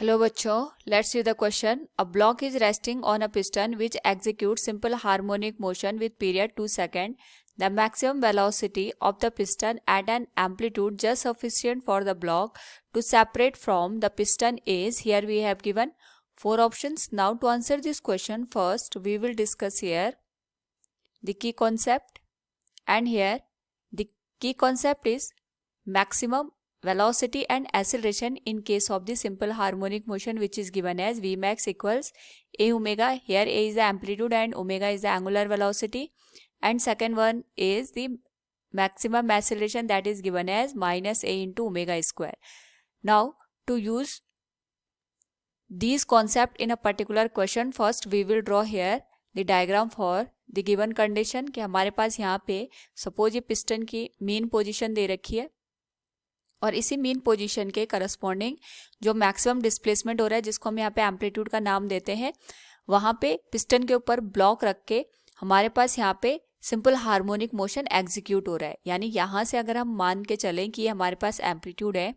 Hello बच्चों, let's see the question. A block is resting on a piston which executes simple harmonic motion with period 2 seconds. The maximum velocity of the piston at an amplitude just sufficient for the block to separate from the piston is, here we have given 4 options. Now to answer this question, first we will discuss here the key concept, and here the key concept is maximum velocity and acceleration in case of the simple harmonic motion, which is given as Vmax equals a omega. Here a is the amplitude and omega is the angular velocity, and second one is the maximum acceleration, that is given as minus a into omega square. Now to use these concept in a particular question, first we will draw here the diagram for the given condition कि हमारे पास यहाँ पे suppose ये piston की mean position दे रखी है और इसी मीन पोजीशन के करस्पॉन्डिंग जो मैक्सिमम डिस्प्लेसमेंट हो रहा है, जिसको हम यहाँ पे एम्पलीट्यूड का नाम देते हैं, वहाँ पे पिस्टन के ऊपर ब्लॉक रख के हमारे पास यहाँ पे सिंपल हार्मोनिक मोशन एग्जीक्यूट हो रहा है. यानी यहाँ से अगर हम मान के चलें कि हमारे पास एम्पलीट्यूड है,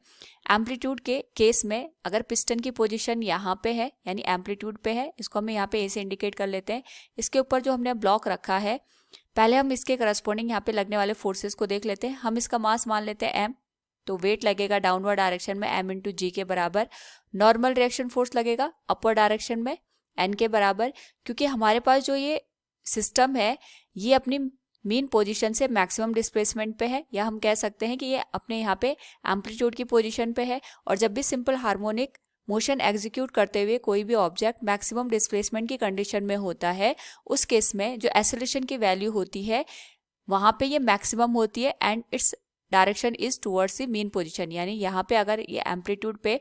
एम्पलीट्यूड के केस में अगर पिस्टन की पोजीशन यहाँ पे है यानी एम्पलीट्यूड पे है, इसको हम यहाँ पे ए से इंडिकेट कर लेते हैं. इसके ऊपर जो हमने ब्लॉक रखा है, पहले हम इसके करस्पॉन्डिंग यहाँ पे लगने वाले फोर्सेस को देख लेते हैं. हम इसका मास मान लेते हैं m, तो वेट लगेगा डाउनवर्ड डायरेक्शन में m इंटू जी के बराबर. नॉर्मल रिएक्शन फोर्स लगेगा अपवर्ड डायरेक्शन में n के बराबर, क्योंकि हमारे पास जो ये सिस्टम है ये अपनी मीन पोजीशन से मैक्सिमम डिस्प्लेसमेंट पे है, या हम कह सकते हैं कि ये अपने यहाँ पे एम्पलीट्यूड की पोजीशन पे है. और जब भी सिंपल हार्मोनिक मोशन एग्जीक्यूट करते हुए कोई भी ऑब्जेक्ट मैक्सिमम डिस्प्लेसमेंट की कंडीशन में होता है, उस केस में जो एक्सेलरेशन की वैल्यू होती है वहाँ पे ये मैक्सिमम होती है and its direction is towards the mean position. यानी यहाँ पे अगर ये एम्पलीट्यूड पे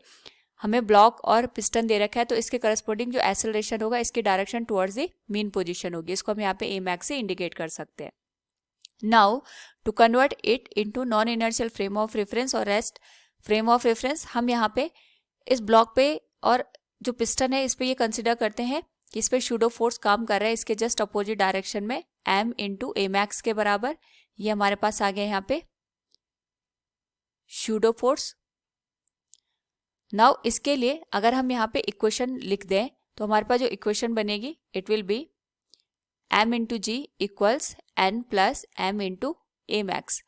हमें ब्लॉक और पिस्टन दे रखा है, तो इसके करस्पॉन्डिंग जो एक्सेलरेशन होगा इसकी direction towards the mean position होगी. इसको हम यहाँ पे ए मैक्स से इंडिकेट कर सकते हैं. Now to convert it into non inertial frame of reference और रेस्ट फ्रेम ऑफ रेफरेंस, हम यहाँ पे इस ब्लॉक पे और जो पिस्टन है इस पे ये कंसिडर करते हैं कि इस पे शूडो फोर्स काम कर रहा है इसके जस्ट अपोजिट डायरेक्शन में m इंटू ए मैक्स के बराबर. ये हमारे पास आ गया यहाँ पे शूडो फोर्स. नाउ इसके लिए अगर हम यहाँ पे इक्वेशन लिख दें तो हमारे पास जो इक्वेशन बनेगी it will be m into g equals n plus m into a max.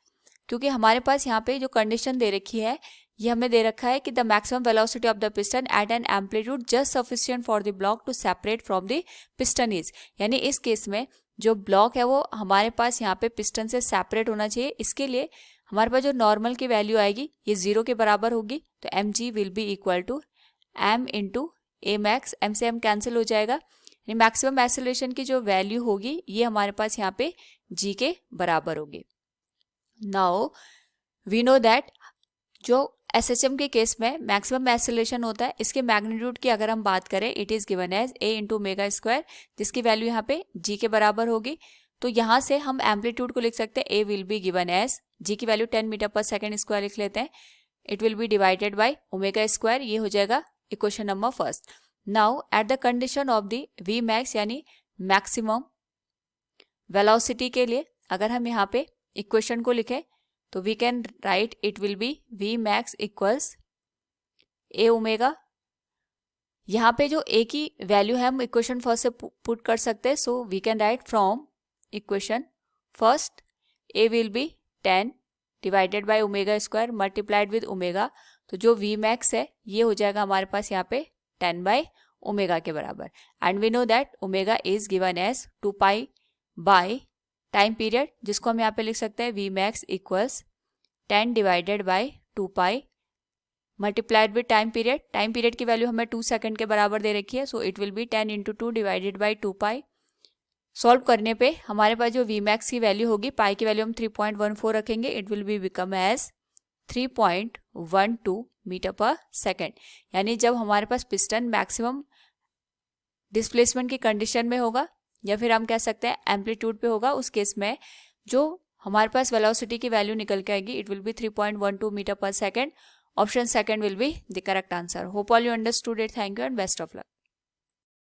क्योंकि हमारे पास यहाँ पे जो कंडीशन दे रखी है ये हमें दे रखा है कि the maximum velocity of the piston at an amplitude just sufficient for the block to separate from the piston is. यानी इस केस में जो ब्लॉक है वो हमारे पास यहाँ पे पिस्टन से सेपरेट होना चाहिए. इसके लिए हमारे पास जो नॉर्मल की वैल्यू आएगी ये 0 के बराबर होगी, तो m g will be equal to m into a max. M से m कैंसिल हो जाएगा, यानी मैक्सिमम एक्सेलरेशन की जो वैल्यू होगी ये हमारे पास यहाँ पे g के बराबर होगी. नाउ वी नो दैट जो SHM के केस में मैक्सिमम एक्सेलरेशन होता है, इसके मैग्नीट्यूड की अगर हम बात करें it is given as a into omega square, जिसकी वैल्यू यहाँ पे g के बराबर होगी. तो यहाँ से हम एम्पलीट्यूड को लिख सकते हैं a will be given as g की value 10 metre per second square लिख लेते हैं. It will be divided by omega square. ये हो जाएगा equation number first. Now at the condition of the v max यानी मैक्सिमम वेलोसिटी के लिए अगर हम यहाँ पे इक्वेशन को लिखें तो we can write it will be v max equals a omega. यहाँ पे जो a की वैल्यू है हम इक्वेशन फर्स्ट से पुट कर सकते हैं. So we can write from equation first a will be 10 divided by omega square multiplied with omega. तो जो v मैक्स है ये हो जाएगा हमारे पास यहाँ पे 10 बाय ओमेगा के बराबर. And we know that omega is given as 2 pi by time period, जिसको हम यहाँ पे लिख सकते हैं v max equals 10 divided by 2 pi multiplied with time period. Time period की वैल्यू हमें 2 सेकंड के बराबर दे रखी है, so it will be 10 into 2 divided by 2 pi. Solve करने पे हमारे पास जो v मैक्स की वैल्यू होगी, पाई की वैल्यू हम 3.14 रखेंगे, it will be become as 3.12 metre per second. यानी जब हमारे पास पिस्टन मैक्सिमम डिस्प्लेसमेंट की कंडीशन में होगा या फिर हम कह सकते हैं एम्पलीट्यूड पे होगा, उस केस में जो हमारे पास वेलोसिटी की वैल्यू निकल के आएगी it will B 3.12 metre per second. Option second will be the correct answer. Hope all you understood it. Thank you and best of luck.